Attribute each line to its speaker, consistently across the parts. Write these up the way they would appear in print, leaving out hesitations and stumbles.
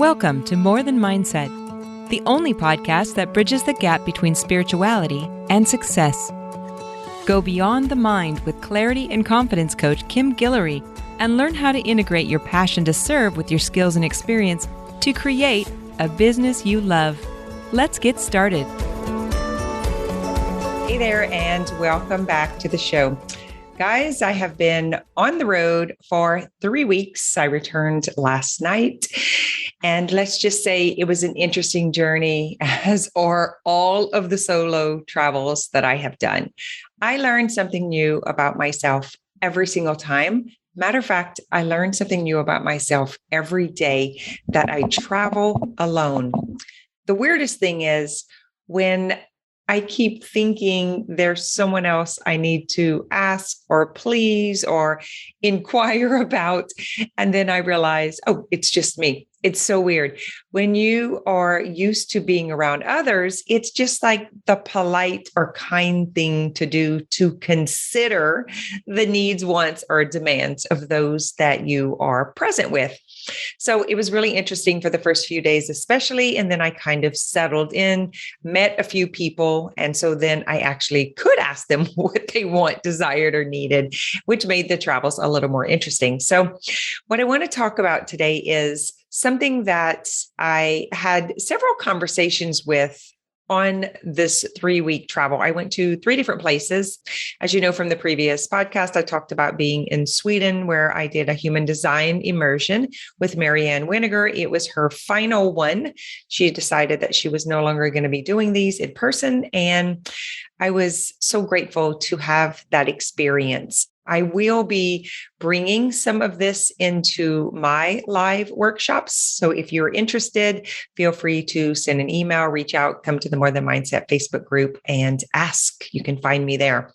Speaker 1: Welcome to More Than Mindset, the only podcast that bridges the gap between spirituality and success. Go beyond the mind with clarity and confidence coach Kim Guillory and learn how to integrate your passion to serve with your skills and experience to create a business you love. Let's get started.
Speaker 2: Hey there, and welcome back to the show. Guys, I have been on the road for 3 weeks. I returned last night, and let's just say it was an interesting journey, as are all of the solo travels that I have done. I learned something new about myself every single time. Matter of fact, I learned something new about myself every day that I travel alone. The weirdest thing is when I keep thinking there's someone else I need to ask or please or inquire about. And then I realize, oh, it's just me. It's so weird. When you are used to being around others, it's just like the polite or kind thing to do to consider the needs, wants, or demands of those that you are present with. So it was really interesting for the first few days, especially. And then I kind of settled in, met a few people. And so then I actually could ask them what they want, desired, or needed, which made the travels a little more interesting. So what I want to talk about today is something that I had several conversations with on this 3-week travel. I went to 3 different places. As you know from the previous podcast, I talked about being in Sweden, where I did a human design immersion with Marianne Winiger. It was her final one. She decided that she was no longer going to be doing these in person. And I was so grateful to have that experience. I will be bringing some of this into my live workshops. So if you're interested, feel free to send an email, reach out, come to the More Than Mindset Facebook group and ask. You can find me there.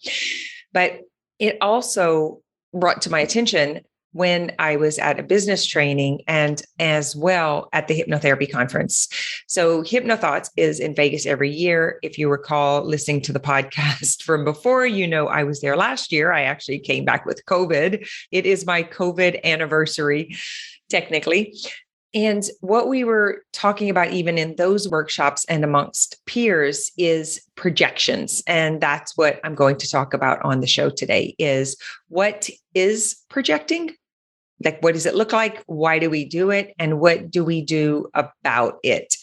Speaker 2: But it also brought to my attention when I was at a business training and as well at the hypnotherapy conference. So HypnoThoughts is in Vegas every year. If you recall listening to the podcast from before, you know I was there last year. I actually came back with COVID. It is my COVID anniversary, technically. And what we were talking about even in those workshops and amongst peers is projections. And that's what I'm going to talk about on the show today is what is projecting? Like, what does it look like? Why do we do it? And what do we do about it?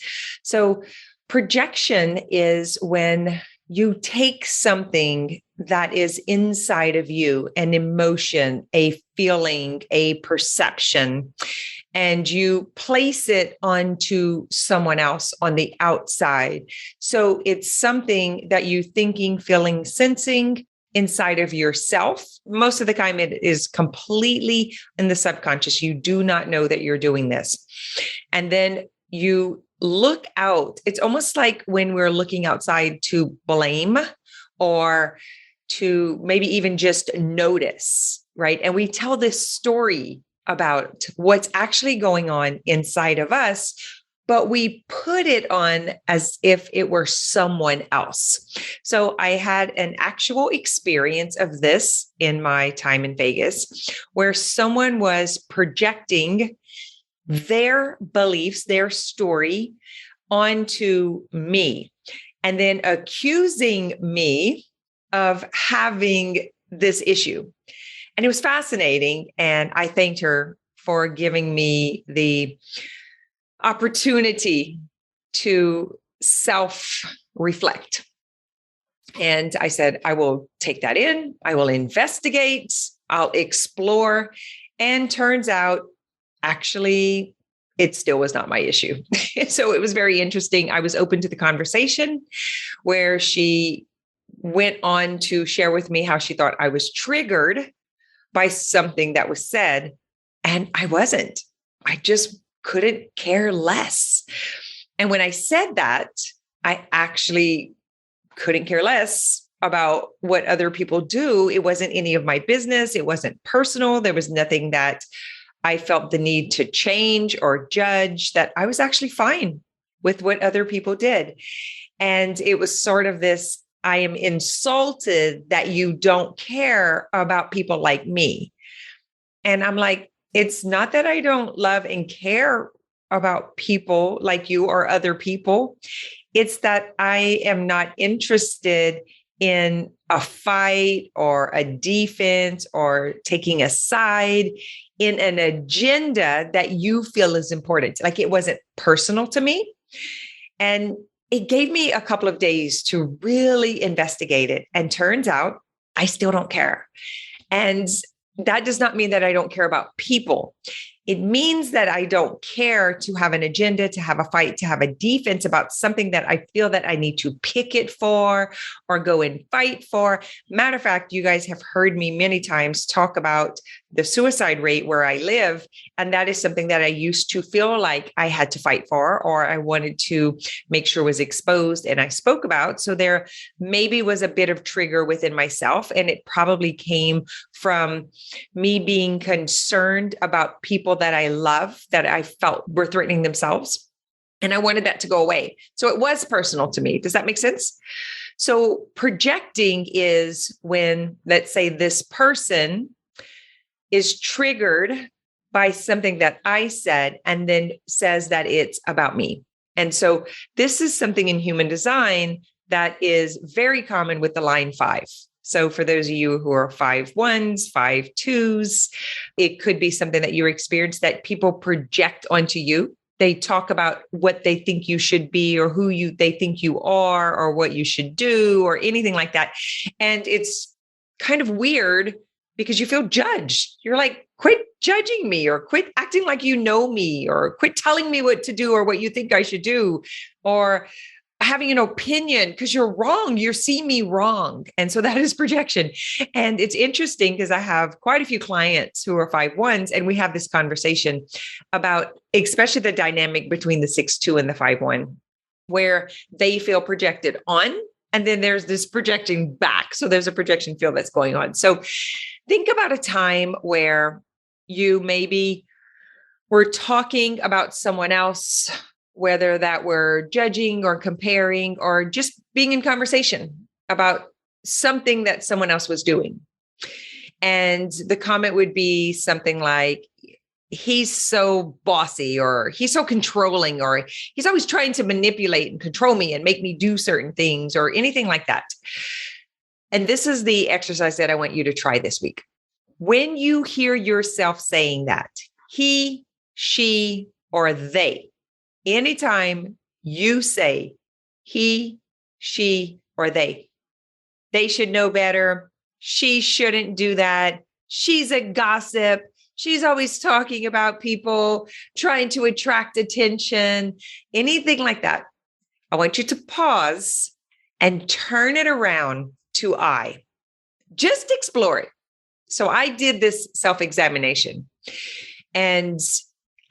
Speaker 2: So projection is when you take something that is inside of you, an emotion, a feeling, a perception, and you place it onto someone else on the outside. So it's something that you thinking, feeling, sensing inside of yourself. Most of the time it is completely in the subconscious. You do not know that you're doing this. And then you look out. It's almost like when we're looking outside to blame or to maybe even just notice, right? And we tell this story about what's actually going on inside of us, but we put it on as if it were someone else. So I had an actual experience of this in my time in Vegas, where someone was projecting their beliefs, their story onto me, and then accusing me of having this issue. And it was fascinating. And I thanked her for giving me the opportunity to self-reflect. And I said, I will take that in. I will investigate. I'll explore. And turns out, actually, it still was not my issue. So it was very interesting. I was open to the conversation where she went on to share with me how she thought I was triggered by something that was said. And I wasn't. I just couldn't care less. And when I said that, I actually couldn't care less about what other people do. It wasn't any of my business. It wasn't personal. There was nothing that I felt the need to change or judge, that I was actually fine with what other people did. And it was sort of this, I am insulted that you don't care about people like me. And I'm like, it's not that I don't love and care about people like you or other people. It's that I am not interested in a fight or a defense or taking a side in an agenda that you feel is important. Like it wasn't personal to me. And it gave me a couple of days to really investigate it. And turns out I still don't care. And that does not mean that I don't care about people. It means that I don't care to have an agenda, to have a fight, to have a defense about something that I feel that I need to picket for or go and fight for. Matter of fact, you guys have heard me many times talk about the suicide rate where I live. And that is something that I used to feel like I had to fight for, or I wanted to make sure was exposed and I spoke about. So there maybe was a bit of trigger within myself. And it probably came from me being concerned about people that I love, that I felt were threatening themselves. And I wanted that to go away. So it was personal to me. Does that make sense? So projecting is when, let's say, this person is triggered by something that I said and then says that it's about me. And so this is something in human design that is very common with the line 5. So for those of you who are 5-1s, 5-2s, it could be something that you experience that people project onto you. They talk about what they think you should be or they think you are or what you should do or anything like that. And it's kind of weird because you feel judged. You're like, quit judging me or quit acting like you know me or quit telling me what to do or what you think I should do or having an opinion because you're wrong. You see me wrong. And so that is projection. And it's interesting because I have quite a few clients who are 5-1s, and we have this conversation about especially the dynamic between the 6-2 and the 5-1, where they feel projected on. And then there's this projecting back. So there's a projection field that's going on. So think about a time where you maybe were talking about someone else, whether that we're judging or comparing or just being in conversation about something that someone else was doing. And the comment would be something like, he's so bossy, or he's so controlling, or he's always trying to manipulate and control me and make me do certain things or anything like that. And this is the exercise that I want you to try this week. When you hear yourself saying that, he, she, or they, anytime you say he, she, or they should know better. She shouldn't do that. She's a gossip. She's always talking about people, trying to attract attention, anything like that. I want you to pause and turn it around to I. Just explore it. So I did this self-examination and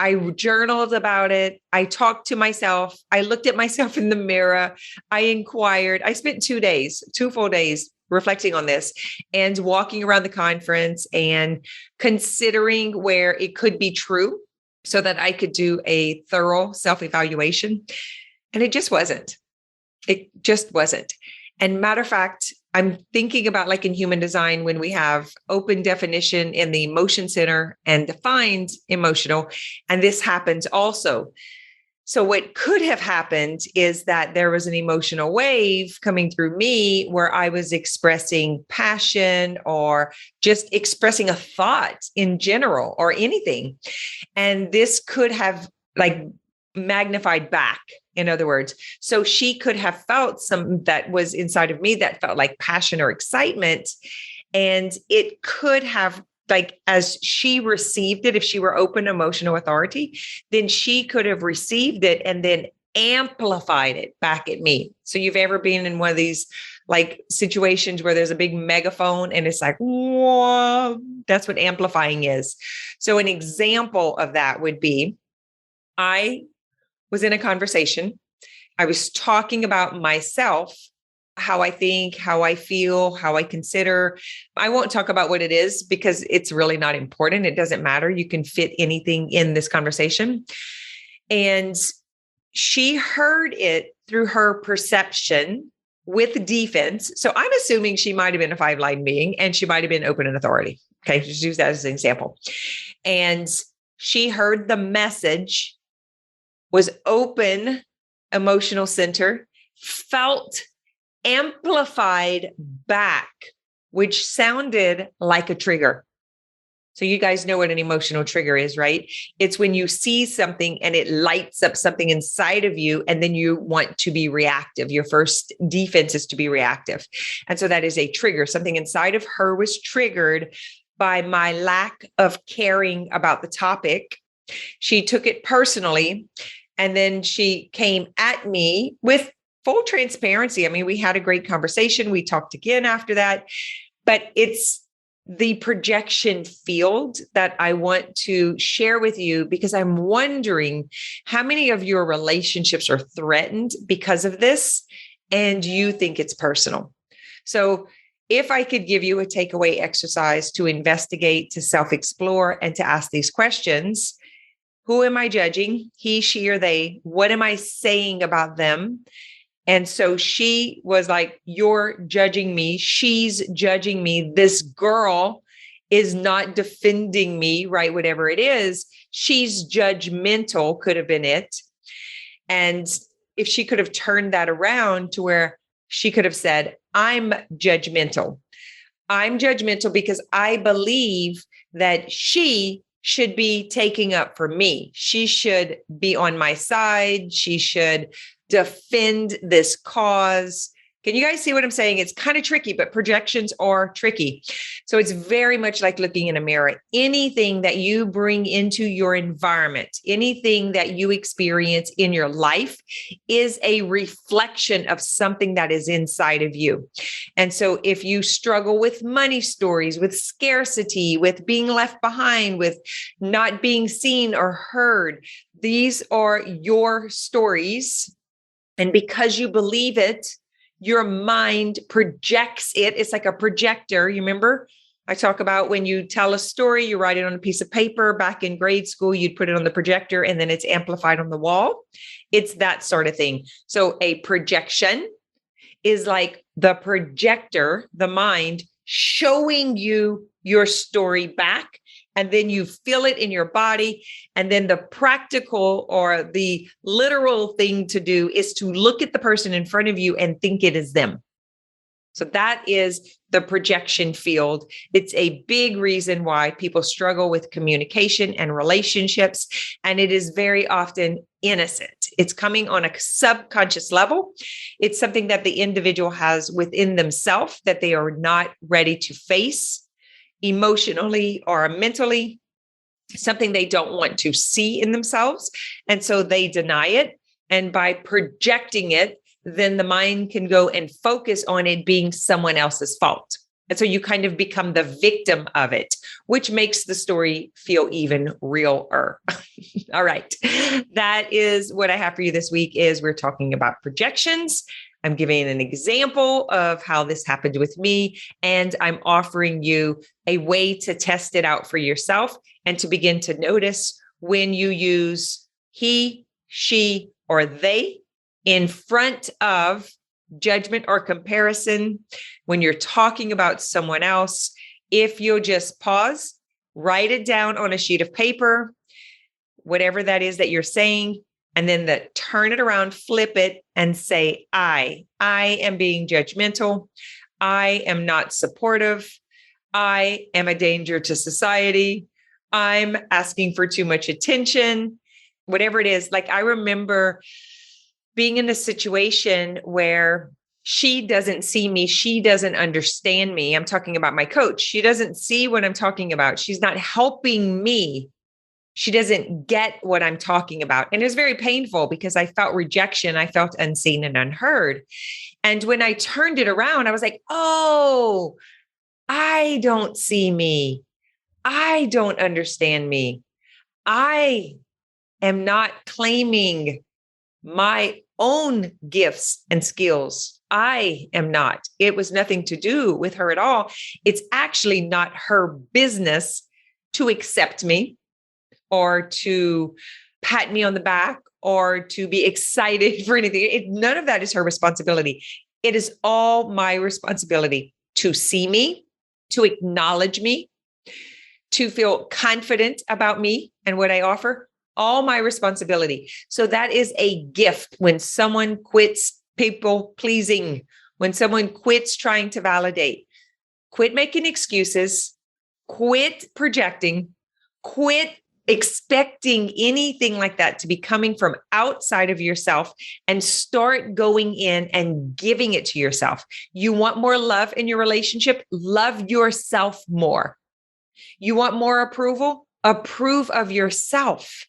Speaker 2: I journaled about it. I talked to myself. I looked at myself in the mirror. I inquired. I spent 2 full days reflecting on this and walking around the conference and considering where it could be true so that I could do a thorough self-evaluation. And it just wasn't. It just wasn't. And matter of fact, I'm thinking about like in human design, when we have open definition in the emotion center and defined emotional, and this happens also. So what could have happened is that there was an emotional wave coming through me where I was expressing passion or just expressing a thought in general or anything. And this could have like magnified back. In other words, so she could have felt something that was inside of me that felt like passion or excitement. And it could have, like, as she received it, if she were open emotional authority, then she could have received it and then amplified it back at me. So you've ever been in one of these like situations where there's a big megaphone and it's like, whoa, that's what amplifying is. So an example of that would be, I was in a conversation. I was talking about myself, how I think, how I feel, how I consider. I won't talk about what it is because it's really not important. It doesn't matter. You can fit anything in this conversation. And she heard it through her perception with defense. So I'm assuming she might have been a 5-line being and she might have been open and authority. Okay, just use that as an example. And she heard the message was open emotional center, felt amplified back, which sounded like a trigger. So you guys know what an emotional trigger is, right? It's when you see something and it lights up something inside of you, and then you want to be reactive. Your first defense is to be reactive. And so that is a trigger. Something inside of her was triggered by my lack of caring about the topic. She took it personally, and then she came at me with full transparency. I mean, we had a great conversation. We talked again after that, but it's the projection field that I want to share with you, because I'm wondering how many of your relationships are threatened because of this, and you think it's personal. So if I could give you a takeaway exercise to investigate, to self-explore, and to ask these questions: who am I judging? He, she, or they? What am I saying about them? And so she was like, you're judging me. She's judging me. This girl is not defending me, right? Whatever it is, she's judgmental, could have been it. And if she could have turned that around to where she could have said, I'm judgmental. I'm judgmental because I believe that she should be taking up for me. She should be on my side. She should defend this cause. Can you guys see what I'm saying? It's kind of tricky, but projections are tricky. So it's very much like looking in a mirror. Anything that you bring into your environment, anything that you experience in your life is a reflection of something that is inside of you. And so if you struggle with money stories, with scarcity, with being left behind, with not being seen or heard, these are your stories. And because you believe it, your mind projects it. It's like a projector. You remember I talk about when you tell a story, you write it on a piece of paper. Back in grade school, you'd put it on the projector and then it's amplified on the wall. It's that sort of thing. So a projection is like the projector, the mind, showing you your story back. And then you feel it in your body. And then the practical or the literal thing to do is to look at the person in front of you and think it is them. So that is the projection field. It's a big reason why people struggle with communication and relationships. And it is very often innocent. It's coming on a subconscious level. It's something that the individual has within themselves that they are not ready to face emotionally or mentally, something they don't want to see in themselves. And so they deny it. And by projecting it, then the mind can go and focus on it being someone else's fault. And so you kind of become the victim of it, which makes the story feel even realer. All right. That is what I have for you this week. Is we're talking about projections. I'm giving an example of how this happened with me, and I'm offering you a way to test it out for yourself and to begin to notice when you use he, she, or they in front of judgment or comparison, when you're talking about someone else. If you'll just pause, write it down on a sheet of paper, whatever that is that you're saying, and then turn it around, flip it, and say, I am being judgmental. I am not supportive. I am a danger to society. I'm asking for too much attention, whatever it is. Like I remember being in a situation where she doesn't see me. She doesn't understand me. I'm talking about my coach. She doesn't see what I'm talking about. She's not helping me. She doesn't get what I'm talking about. And it was very painful because I felt rejection. I felt unseen and unheard. And when I turned it around, I was like, oh, I don't see me. I don't understand me. I am not claiming my own gifts and skills. I am not. It was nothing to do with her at all. It's actually not her business to accept me, or to pat me on the back, or to be excited for anything. None of that is her responsibility. It is all my responsibility to see me, to acknowledge me, to feel confident about me and what I offer, all my responsibility. So that is a gift when someone quits people pleasing, when someone quits trying to validate. Quit making excuses, quit projecting, quit expecting anything like that to be coming from outside of yourself, and start going in and giving it to yourself. You want more love in your relationship? Love yourself more. You want more approval? Approve of yourself.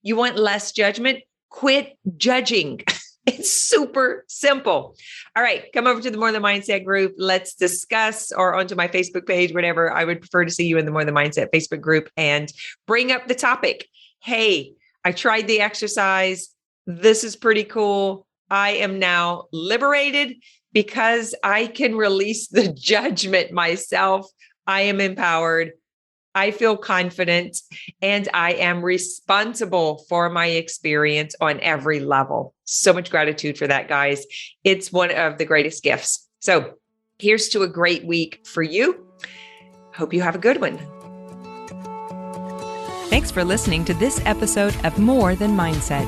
Speaker 2: You want less judgment? Quit judging. It's super simple. All right, come over to the More Than Mindset group. Let's discuss, or onto my Facebook page, whatever. I would prefer to see you in the More Than Mindset Facebook group, and bring up the topic. Hey, I tried the exercise. This is pretty cool. I am now liberated because I can release the judgment myself. I am empowered. I feel confident, and I am responsible for my experience on every level. So much gratitude for that, guys. It's one of the greatest gifts. So here's to a great week for you. Hope you have a good one.
Speaker 1: Thanks for listening to this episode of More Than Mindset.